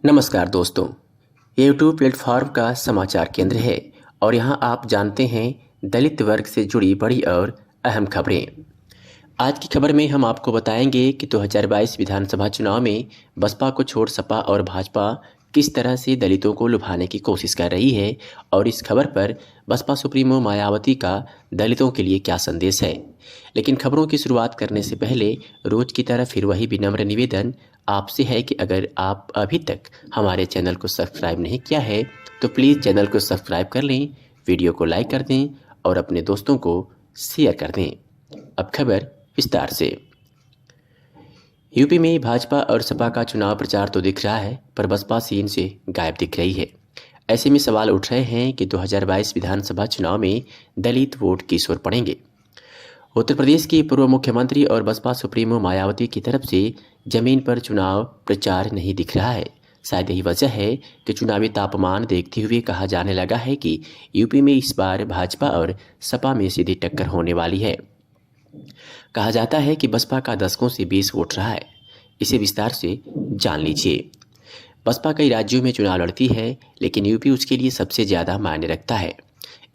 नमस्कार दोस्तों। ये यूट्यूब प्लेटफॉर्म का समाचार केंद्र है और यहाँ आप जानते हैं दलित वर्ग से जुड़ी बड़ी और अहम खबरें। आज की खबर में हम आपको बताएंगे कि 2022 विधानसभा चुनाव में बसपा को छोड़ सपा और भाजपा किस तरह से दलितों को लुभाने की कोशिश कर रही है और इस खबर पर बसपा सुप्रीमो मायावती का दलितों के लिए क्या संदेश है। लेकिन खबरों की शुरुआत करने से पहले रोज की तरह फिर वही विनम्र निवेदन आपसे है कि अगर आप अभी तक हमारे चैनल को सब्सक्राइब नहीं किया है तो प्लीज़ चैनल को सब्सक्राइब कर लें, वीडियो को लाइक कर दें और अपने दोस्तों को शेयर कर दें। अब खबर विस्तार से। यूपी में भाजपा और सपा का चुनाव प्रचार तो दिख रहा है पर बसपा सीन से गायब दिख रही है। ऐसे में सवाल उठ रहे हैं कि 2022 विधानसभा चुनाव में दलित वोट किस ओर पड़ेंगे। उत्तर प्रदेश की पूर्व मुख्यमंत्री और बसपा सुप्रीमो मायावती की तरफ से जमीन पर चुनाव प्रचार नहीं दिख रहा है। शायद यही वजह है कि चुनावी तापमान देखते हुए कहा जाने लगा है कि यूपी में इस बार भाजपा और सपा में सीधी टक्कर होने वाली है। कहा जाता है कि बसपा का दशकों से 20 वोट रहा है। इसे विस्तार से जान लीजिए। बसपा कई राज्यों में चुनाव लड़ती है लेकिन यूपी उसके लिए सबसे ज़्यादा मायने रखता है।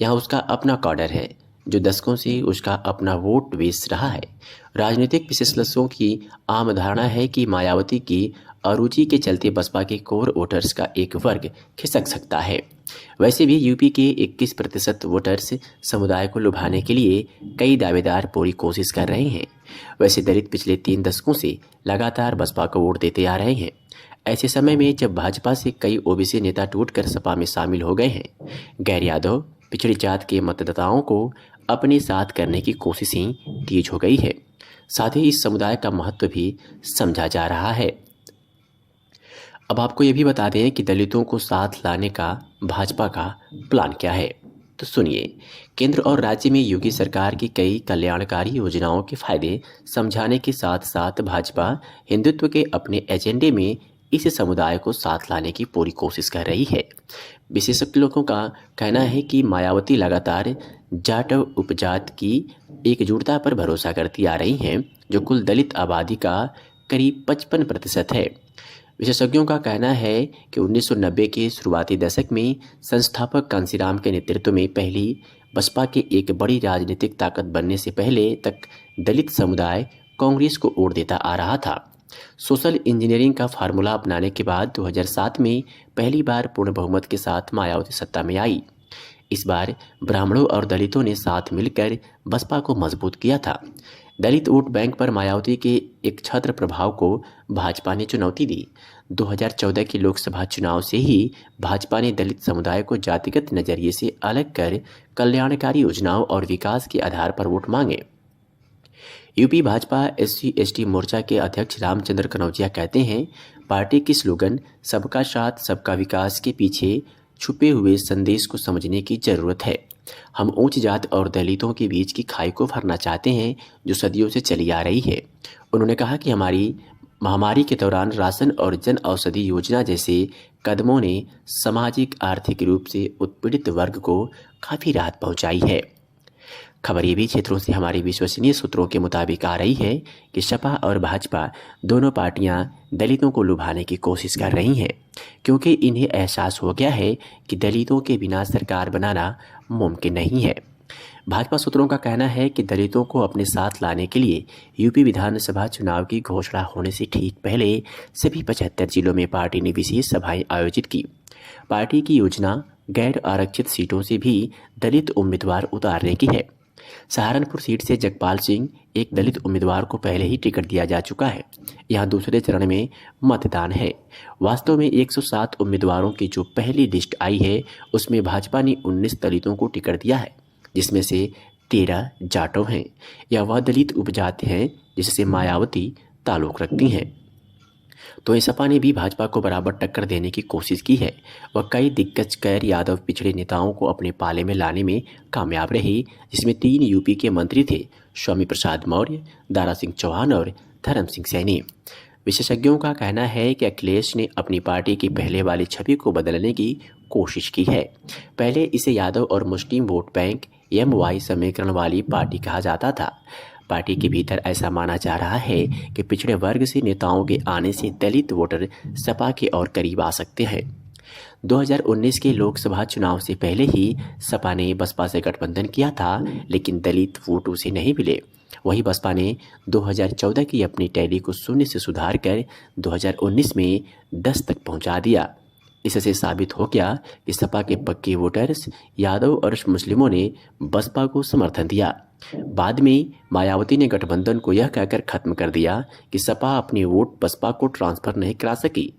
यहाँ उसका अपना कॉडर है जो दशकों से उसका अपना वोट बेच रहा है। राजनीतिक विशेषज्ञों की आम धारणा है कि मायावती की अरुचि के चलते बसपा के कोर वोटर्स का एक वर्ग खिसक सकता है। वैसे भी यूपी के 21% वोटर्स समुदाय को लुभाने के लिए कई दावेदार पूरी कोशिश कर रहे हैं। वैसे दलित पिछले 3 दशकों से लगातार बसपा को वोट देते आ रहे हैं। ऐसे समय में जब भाजपा से कई ओबीसी नेता टूटकर सपा में शामिल हो गए हैं, गैर यादव पिछड़ी जात के मतदाताओं को अपने साथ करने की कोशिशें तेज हो गई है। साथ ही इस समुदाय का महत्व भी समझा जा रहा है। अब आपको ये भी बता दें कि दलितों को साथ लाने का भाजपा का प्लान क्या है, तो सुनिए। केंद्र और राज्य में योगी सरकार की कई कल्याणकारी योजनाओं के फायदे समझाने के साथ साथ भाजपा हिंदुत्व के अपने एजेंडे में इस समुदाय को साथ लाने की पूरी कोशिश कर रही है। विशेषज्ञों का कहना है कि मायावती लगातार जाट उपजात की एकजुटता पर भरोसा करती आ रही हैं, जो कुल दलित आबादी का करीब 55% है। विशेषज्ञों का कहना है कि 1990 के शुरुआती दशक में संस्थापक कांसीराम के नेतृत्व में पहली बसपा के एक बड़ी राजनीतिक ताकत बनने से पहले तक दलित समुदाय कांग्रेस को वोट देता आ रहा था। सोशल इंजीनियरिंग का फार्मूला अपनाने के बाद 2007 में पहली बार पूर्ण बहुमत के साथ मायावती सत्ता में आई। इस बार ब्राह्मणों और दलितों ने साथ मिलकर बसपा को मजबूत किया था। दलित वोट बैंक पर मायावती के एक छत्र प्रभाव को भाजपा ने चुनौती दी। 2014 के लोकसभा चुनाव से ही भाजपा ने दलित समुदाय को जातिगत नजरिए से अलग कर कल्याणकारी योजनाओं और विकास के आधार पर वोट मांगे। यूपी भाजपा SC/ST मोर्चा के अध्यक्ष रामचंद्र कनौजिया कहते हैं, पार्टी की स्लोगन सबका साथ सबका विकास के पीछे छुपे हुए संदेश को समझने की जरूरत है। हम उच्च जात और दलितों के बीच की खाई को भरना चाहते हैं जो सदियों से चली आ रही है। उन्होंने कहा कि हमारी महामारी के दौरान राशन और जन औषधि योजना जैसे कदमों ने सामाजिक आर्थिक रूप से उत्पीड़ित वर्ग को काफ़ी राहत पहुंचाई है। खबर ये भी क्षेत्रों से हमारे विश्वसनीय सूत्रों के मुताबिक आ रही है कि सपा और भाजपा दोनों पार्टियां दलितों को लुभाने की कोशिश कर रही हैं, क्योंकि इन्हें एहसास हो गया है कि दलितों के बिना सरकार बनाना मुमकिन नहीं है। भाजपा सूत्रों का कहना है कि दलितों को अपने साथ लाने के लिए यूपी विधानसभा चुनाव की घोषणा होने से ठीक पहले सभी 75 जिलों में पार्टी ने विशेष सभाएं आयोजित की। पार्टी की योजना गैर आरक्षित सीटों से भी दलित उम्मीदवार उतारने की है। सहारनपुर सीट से जगपाल सिंह एक दलित उम्मीदवार को पहले ही टिकट दिया जा चुका है। यहाँ दूसरे चरण में मतदान है। वास्तव में 107 उम्मीदवारों की जो पहली लिस्ट आई है उसमें भाजपा ने 19 दलितों को टिकट दिया है, जिसमें से 13 जाटव हैं। यह वह दलित उपजाति हैं जिससे मायावती ताल्लुक़ रखती हैं। तो सपा ने भी भाजपा को बराबर टक्कर देने की कोशिश की है। वह कई दिग्गज गैर यादव पिछड़े नेताओं को अपने पाले में लाने में कामयाब रही, जिसमें 3 यूपी के मंत्री थे, स्वामी प्रसाद मौर्य, दारा सिंह चौहान और धर्म सिंह सैनी। विशेषज्ञों का कहना है कि अखिलेश ने अपनी पार्टी की पहले वाली छवि को बदलने की कोशिश की है। पहले इसे यादव और मुस्लिम वोट बैंक MY समीकरण वाली पार्टी कहा जाता था। पार्टी के भीतर ऐसा माना जा रहा है कि पिछड़े वर्ग से नेताओं के आने से दलित वोटर सपा के और करीब आ सकते हैं। 2019 के लोकसभा चुनाव से पहले ही सपा ने बसपा से गठबंधन किया था, लेकिन दलित वोट उसे नहीं मिले। वहीं बसपा ने 2014 की अपनी टैली को शून्य से सुधार कर 2019 में 10 तक पहुंचा दिया। इससे साबित हो गया कि सपा के पक्के वोटर्स यादव और मुस्लिमों ने बसपा को समर्थन दिया। बाद में मायावती ने गठबंधन को यह कहकर खत्म कर दिया कि सपा अपनी वोट बसपा को ट्रांसफर नहीं करा सकी।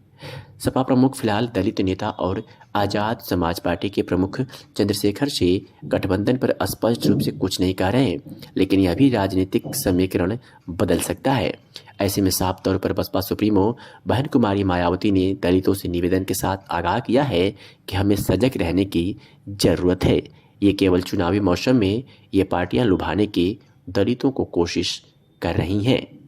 सपा प्रमुख फिलहाल दलित नेता और आज़ाद समाज पार्टी के प्रमुख चंद्रशेखर से गठबंधन पर स्पष्ट रूप से कुछ नहीं कह रहे हैं, लेकिन यह भी राजनीतिक समीकरण बदल सकता है। ऐसे में साफ तौर पर बसपा सुप्रीमो बहन कुमारी मायावती ने दलितों से निवेदन के साथ आगाह किया है कि हमें सजग रहने की जरूरत है। ये केवल चुनावी मौसम में ये पार्टियां लुभाने की दलितों को कोशिश कर रही हैं।